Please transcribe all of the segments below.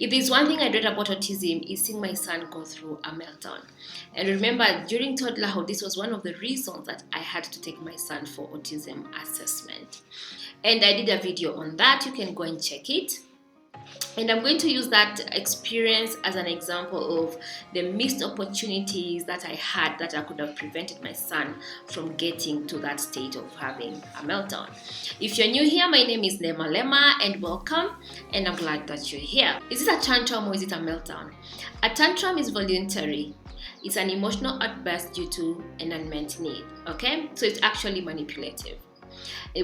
If there's one thing I dread about autism, is seeing my son go through a meltdown. And remember, during toddlerhood, this was one of the reasons that I had to take my son for autism assessment. And I did a video on that. You can go and check it. And I'm going to use that experience as an example of the missed opportunities that I had that I could have prevented my son from getting to that state of having a meltdown. If you're new here, my name is Lema Lema and welcome, and I'm glad that you're here. Is it a tantrum or is it a meltdown? A tantrum is voluntary. It's an emotional outburst due to an unmet need, okay? So it's actually manipulative.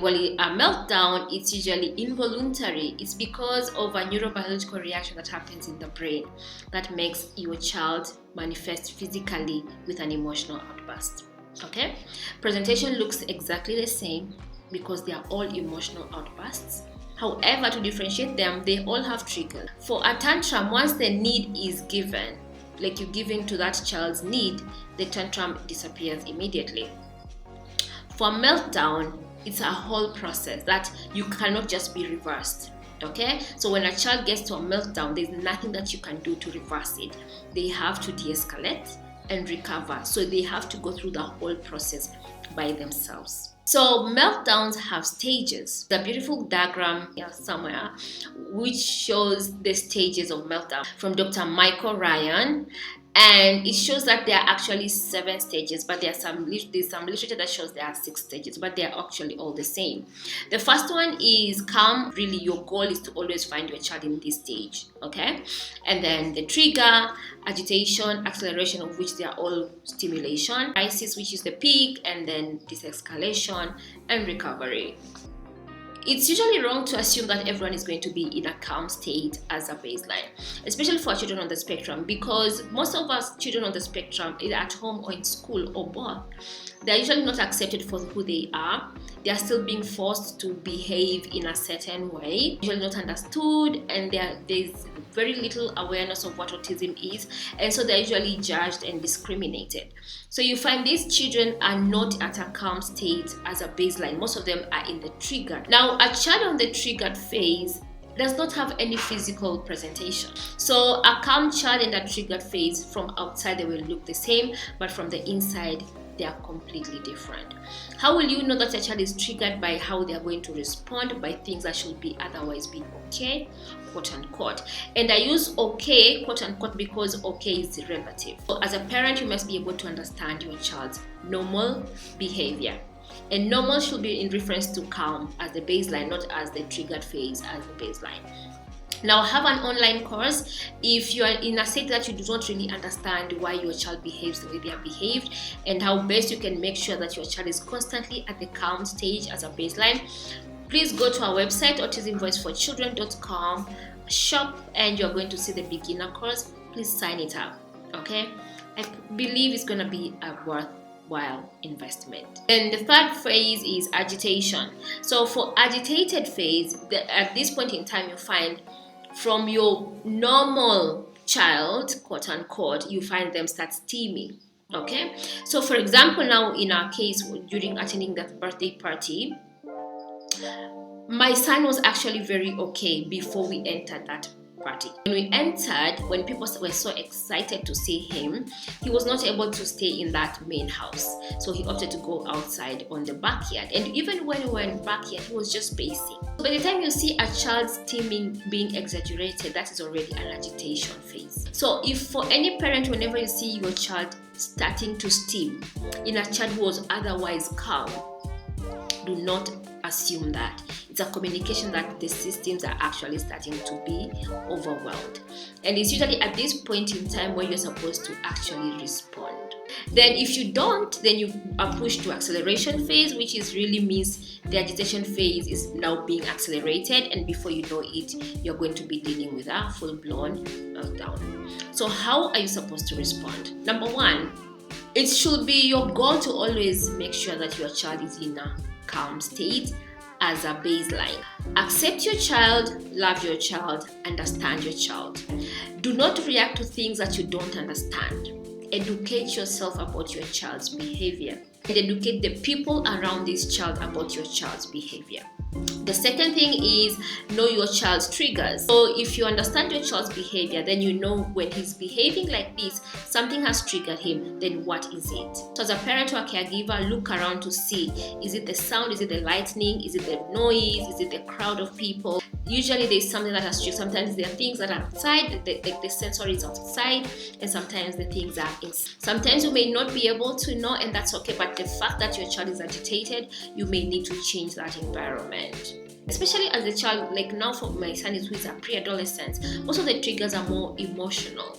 While a meltdown, it's usually involuntary. It's because of a neurobiological reaction that happens in the brain that makes your child manifest physically with an emotional outburst. Okay? Presentation looks exactly the same because they are all emotional outbursts. However, to differentiate them, they all have triggers. For a tantrum, once the need is given, like you give in to that child's need, the tantrum disappears immediately. For meltdown, it's a whole process that you cannot just be reversed. Okay, so when a child gets to a meltdown, there's nothing that you can do to reverse it. They have to de-escalate and recover. So they have to go through the whole process by themselves. So meltdowns have stages. The beautiful diagram here somewhere which shows the stages of meltdown from Dr. Michael Ryan. And it shows that there are actually 7 stages, but there's some literature that shows there are 6 stages, but they're actually all the same. The first one is calm. Really, your goal is to always find your child in this stage, okay? And then the trigger, agitation, acceleration, of which they are all stimulation, crisis, which is the peak, and then de-escalation and recovery. It's usually wrong to assume that everyone is going to be in a calm state as a baseline, especially for children on the spectrum, because most of us children on the spectrum, either at home or in school or both, they're usually not accepted for who they are. They are still being forced to behave in a certain way, usually not understood, and there's very little awareness of what autism is, and so they're usually judged and discriminated. So you find these children are not at a calm state as a baseline. Most of them are in the trigger. Now, a child on the triggered phase does not have any physical presentation. So a calm child in that triggered phase, from outside they will look the same, but from the inside they are completely different. How will you know that a child is triggered? By how they are going to respond, by things that should be otherwise be okay, quote unquote. And I use okay, quote unquote, because okay is relative. So as a parent, you must be able to understand your child's normal behavior. And normal should be in reference to calm as the baseline, not as the triggered phase as the baseline. Now, I have an online course. If you are in a state that you do not really understand why your child behaves the way they have behaved and how best you can make sure that your child is constantly at the calm stage as a baseline, please go to our website, autismvoiceforchildren.com, shop, and you're going to see the beginner course. Please sign it up, okay? I believe it's going to be a worthwhile investment. Then the third phase is agitation. So for agitated phase, at this point in time, you find from your normal child, quote unquote, you find them start steaming. Okay, so for example, now in our case, during attending that birthday party, my son was actually very okay before we entered that party. When we entered, when people were so excited to see him, he was not able to stay in that main house, so he opted to go outside on the backyard. And even when we were in the backyard, he was just pacing. By the time you see a child steaming being exaggerated, that is already an agitation phase. So if for any parent, whenever you see your child starting to steam in a child who was otherwise calm, do not assume that. It's a communication that the systems are actually starting to be overwhelmed. And it's usually at this point in time where you're supposed to actually respond. Then if you don't, then you are pushed to acceleration phase, which is really means the agitation phase is now being accelerated, and before you know it, you're going to be dealing with a full-blown meltdown. So how are you supposed to respond? Number one, it should be your goal to always make sure that your child is in a calm state as a baseline. Accept your child, love your child, understand your child. Do not react to things that you don't understand. Educate yourself about your child's behavior and educate the people around this child about your child's behavior. The second thing is know your child's triggers. So if you understand your child's behavior, then you know when he's behaving like this, something has triggered him, then what is it? So as a parent or a caregiver, look around to see, is it the sound, is it the lightning, is it the noise, is it the crowd of people? Usually there's something that has triggered. Sometimes there are things that are outside, the sensory is outside, and sometimes the things are inside. Sometimes you may not be able to know, and that's okay, but the fact that your child is agitated, you may need to change that environment. Especially as a child, like now for my son who is a pre-adolescent, most of the triggers are more emotional.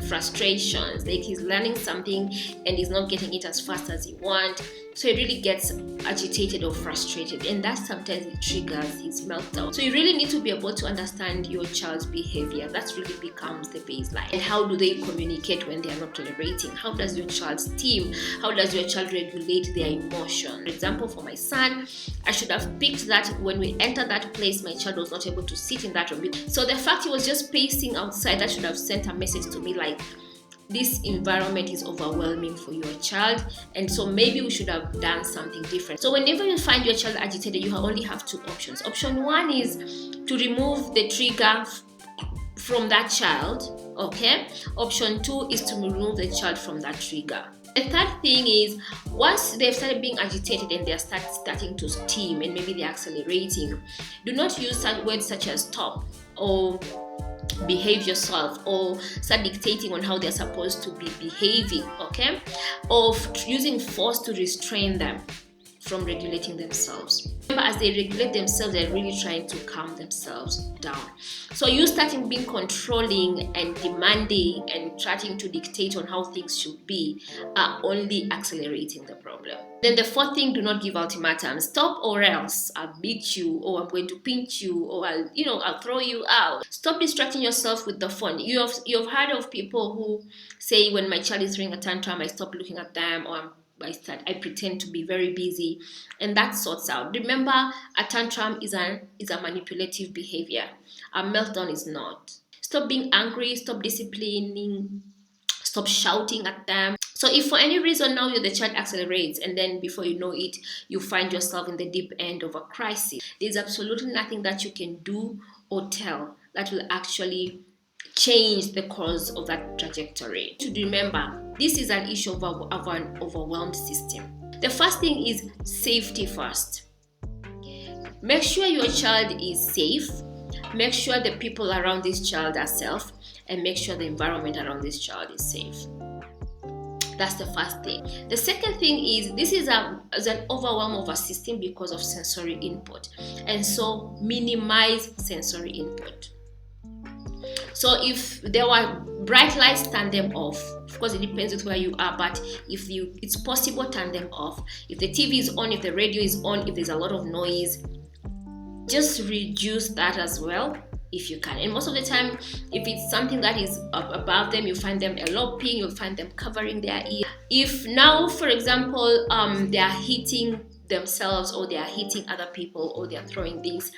Frustrations, like he's learning something and he's not getting it as fast as he wants, so he really gets agitated or frustrated, and that sometimes it triggers his meltdown. So you really need to be able to understand your child's behavior. That really becomes the baseline. And how do they communicate when they are not tolerating? How does your child's team, how does your child regulate their emotion? For example, for my son, I should have picked that when we entered that place, my child was not able to sit in that room. So the fact he was just pacing outside, that should have sent a message to me like, this environment is overwhelming for your child, and so maybe we should have done something different. So whenever you find your child agitated, you only have two options. Option one is to remove the trigger from that child, okay? Option two is to remove the child from that trigger. The third thing is, once they've started being agitated and they're starting to steam and maybe they're accelerating, do not use such words such as stop or behave yourself, or start dictating on how they're supposed to be behaving, okay? Or using force to restrain them from regulating themselves. Remember, as they regulate themselves, they're really trying to calm themselves down. So you starting being controlling and demanding and trying to dictate on how things should be are only accelerating the problem. Then the fourth thing, do not give ultimatums. Stop or else I'll beat you, or I'm going to pinch you, or I'll throw you out. Stop distracting yourself with the phone. You've heard of people who say, when my child is throwing a tantrum, I stop looking at them, or I pretend to be very busy, and that sorts out. Remember, a tantrum is a manipulative behavior. A meltdown is not. Stop being angry, stop disciplining, stop shouting at them. So if for any reason now the child accelerates, and then before you know it, you find yourself in the deep end of a crisis, there's absolutely nothing that you can do or tell that will actually change the course of that trajectory. To remember, this is an issue of an overwhelmed system. The first thing is safety first. Make sure your child is safe. Make sure the people around this child are safe, and make sure the environment around this child is safe. That's the first thing. The second thing is, this is an overwhelm of a system because of sensory input, and so minimize sensory input. So if there were bright lights, turn them off. Of course, it depends with where you are, but if it's possible, turn them off. If the TV is on, if the radio is on, if there's a lot of noise, just reduce that as well if you can. And most of the time, if it's something that is above them, you find them eloping, you'll find them covering their ear. If now, for example, they are hitting themselves, or they are hitting other people, or they are throwing things,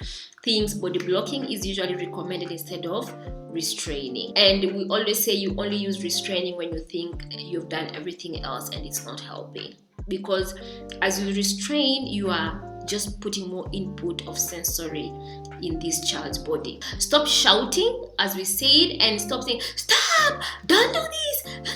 body blocking is usually recommended instead of restraining. And we always say you only use restraining when you think you've done everything else and it's not helping, because as you restrain, you are just putting more input of sensory in this child's body. Stop shouting, as we said, and stop saying, stop, don't do this.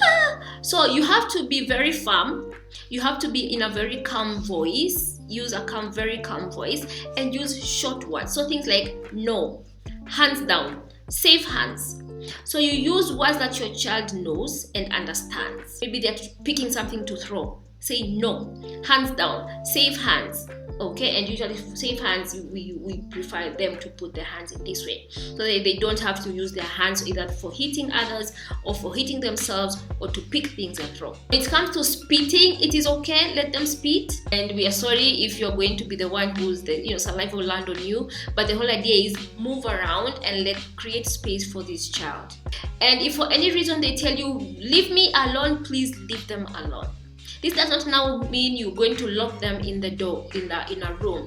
So you have to be very firm. You have to be in a very calm voice. Use a very calm voice, and use short words. So things like no, hands down, safe hands. So you use words that your child knows and understands. Maybe they're picking something to throw. Say no, hands down, safe hands. Okay, and usually safe hands, we prefer them to put their hands in this way, so that they don't have to use their hands either for hitting others or for hitting themselves or to pick things and throw. When it comes to spitting, it is okay, let them spit, and we are sorry if you're going to be the one who's the saliva will land on you, but the whole idea is move around and create space for this child. And if for any reason they tell you leave me alone, please leave them alone. This does not now mean you're going to lock them in the door, in a room,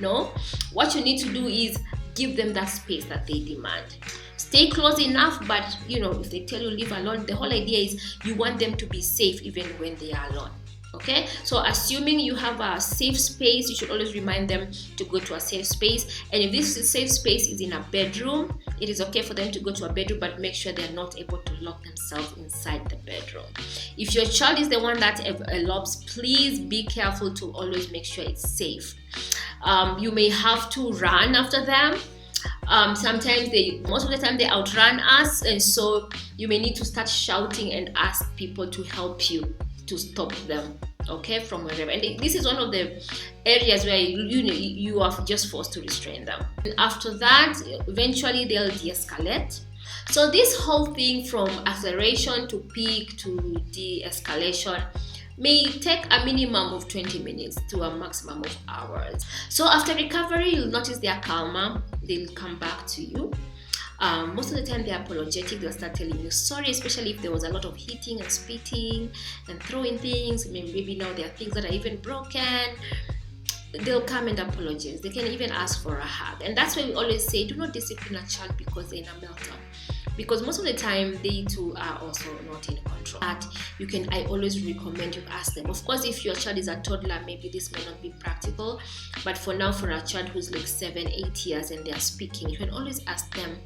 no. What you need to do is give them that space that they demand. Stay close enough, but if they tell you leave alone, the whole idea is you want them to be safe even when they are alone. Okay, so assuming you have a safe space, you should always remind them to go to a safe space. And if this safe space is in a bedroom, it is okay for them to go to a bedroom, but make sure they're not able to lock themselves inside the bedroom. If your child is the one that elopes, please be careful to always make sure it's safe. You may have to run after them. Sometimes most of the time they outrun us, and so you may need to start shouting and ask people to help you to stop them, okay, from wherever. And this is one of the areas where you are just forced to restrain them. And after that, eventually they'll de-escalate. So this whole thing from acceleration to peak to de-escalation may take a minimum of 20 minutes to a maximum of hours. So after recovery, you'll notice they are calmer, they'll come back to you. Most of the time they're apologetic, they'll start telling you sorry, especially if there was a lot of hitting and spitting and throwing things. Maybe now there are things that are even broken. They'll come and apologize. They can even ask for a hug. And that's why we always say, do not discipline a child because they're in a meltdown, because most of the time they too are also not in control. But I always recommend you ask them. Of course, if your child is a toddler, maybe this may not be practical, but for now, for a child who's like 7-8 years and they're speaking, you can always ask them,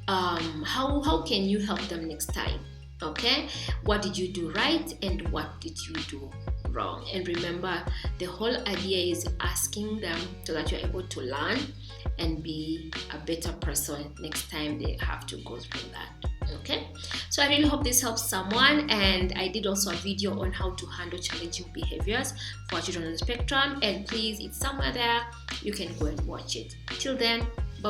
how can you help them next time? Okay, what did you do right and what did you do wrong? And remember, the whole idea is asking them so that you're able to learn and be a better person next time they have to go through that. Okay, so I really hope this helps someone. And I did also a video on how to handle challenging behaviors for children on the spectrum, and please, it's somewhere there, you can go and watch it. Till then,